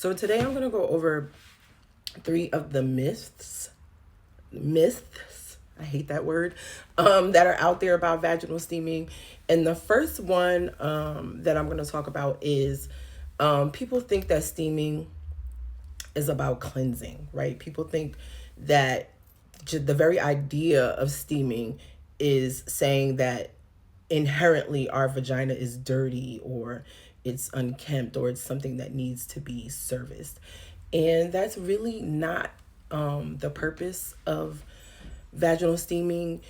So today I'm going to go over 3 of the myths, I hate that word, that are out there about vaginal steaming. And the first one that I'm going to talk about is people think that steaming is about cleansing, right? People think that the very idea of steaming is saying that inherently our vagina is dirty or it's unkempt or it's something that needs to be serviced. And that's really not the purpose of vaginal steaming.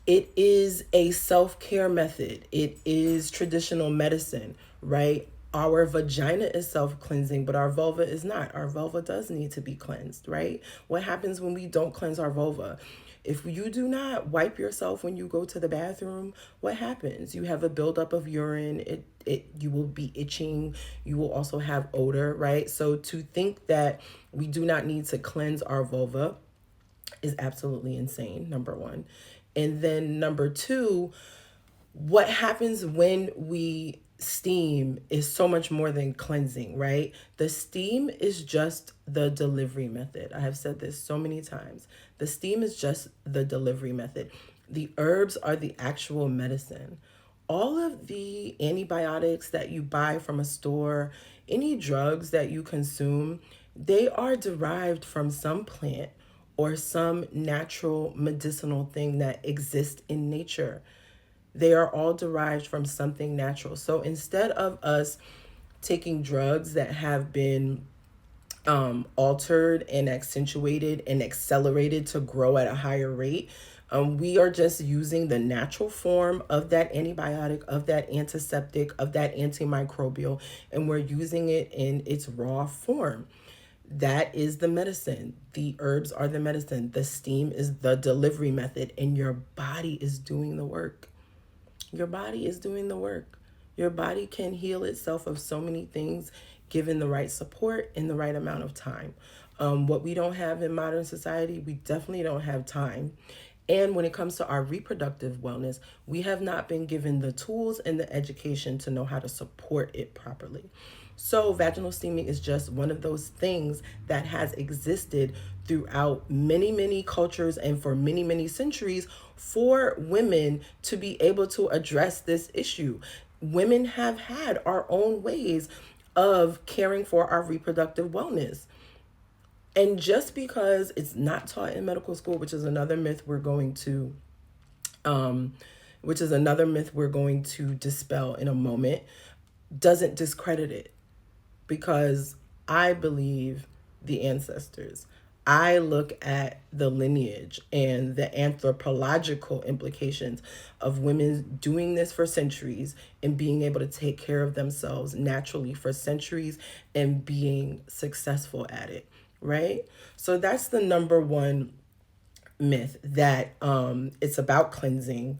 It is a self-care method. It is traditional medicine, right? Our vagina is self-cleansing, but our vulva is not. Our vulva does need to be cleansed, right? What happens when we don't cleanse our vulva? If you do not wipe yourself when you go to the bathroom, what happens? You have a buildup of urine. You will be itching. You will also have odor, right? So to think that we do not need to cleanse our vulva is absolutely insane, number one. And then number two, what happens when we steam is so much more than cleansing, right? The steam is just the delivery method. I have said this so many times. The steam is just the delivery method. The herbs are the actual medicine. All of the antibiotics that you buy from a store, any drugs that you consume, they are derived from some plant or some natural medicinal thing that exists in nature. They are all derived from something natural. So instead of us taking drugs that have been altered and accentuated and accelerated to grow at a higher rate, we are just using the natural form of that antibiotic, of that antiseptic, of that antimicrobial, and we're using it in its raw form. That is the medicine. The herbs are the medicine. The steam is the delivery method, and your body is doing the work. Your body is doing the work. Your body can heal itself of so many things given the right support in the right amount of time. What we don't have in modern society, we definitely don't have time. And when it comes to our reproductive wellness, we have not been given the tools and the education to know how to support it properly. So vaginal steaming is just one of those things that has existed throughout many, many cultures and for many, many centuries for women to be able to address this issue. Women have had our own ways of caring for our reproductive wellness. And just because it's not taught in medical school, which is another myth we're going to dispel in a moment, doesn't discredit it. Because I believe the ancestors. I look at the lineage and the anthropological implications of women doing this for centuries and being able to take care of themselves naturally for centuries and being successful at it, right? So that's the number one myth, that it's about cleansing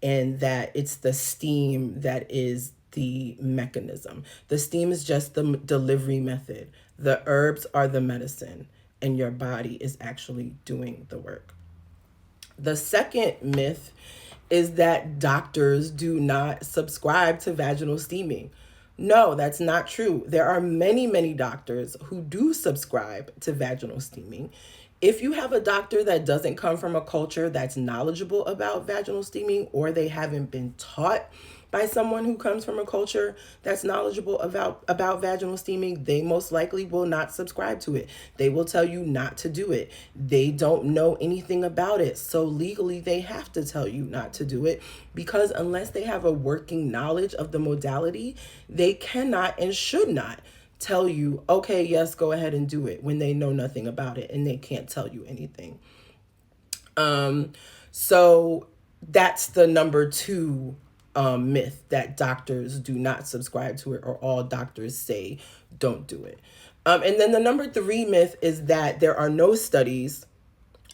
and that it's the steam that is the mechanism. The steam is just the delivery method. The herbs are the medicine, and your body is actually doing the work. The second myth is that doctors do not subscribe to vaginal steaming. No, that's not true. There are many, many doctors who do subscribe to vaginal steaming. If you have a doctor that doesn't come from a culture that's knowledgeable about vaginal steaming, or they haven't been taught by someone who comes from a culture that's knowledgeable about vaginal steaming, they most likely will not subscribe to it. They will tell you not to do it. They don't know anything about it. So legally, they have to tell you not to do it, because unless they have a working knowledge of the modality, they cannot and should not tell you, okay, yes, go ahead and do it, when they know nothing about it and they can't tell you anything. So that's the number two myth, that doctors do not subscribe to it, or all doctors say don't do it. And then the number three myth is that there are no studies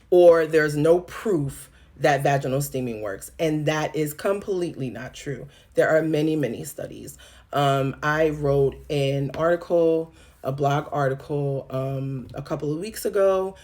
or there's no proof that vaginal steaming works. And that is completely not true. There are many, many studies. I wrote a blog article, a couple of weeks ago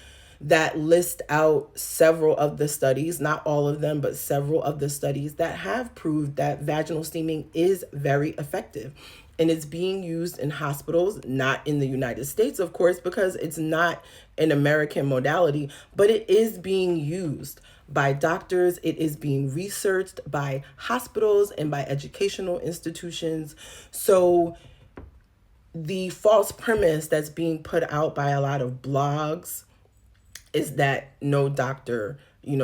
that list out several of the studies, not all of them, but several of the studies that have proved that vaginal steaming is very effective. And it's being used in hospitals, not in the United States, of course, because it's not an American modality, but it is being used by doctors. It is being researched by hospitals and by educational institutions. So the false premise that's being put out by a lot of blogs is that no doctor,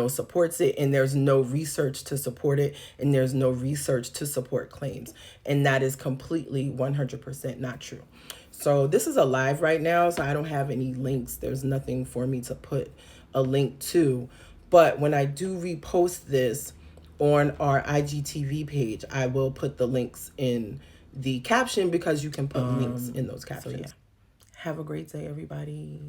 supports it, and there's no research to support it, and there's no research to support claims. And that is completely 100% not true. So this is a live right now, so I don't have any links. There's nothing for me to put a link to. But when I do repost this on our IGTV page, I will put the links in the caption, because you can put links in those captions. So yeah. Have a great day, everybody.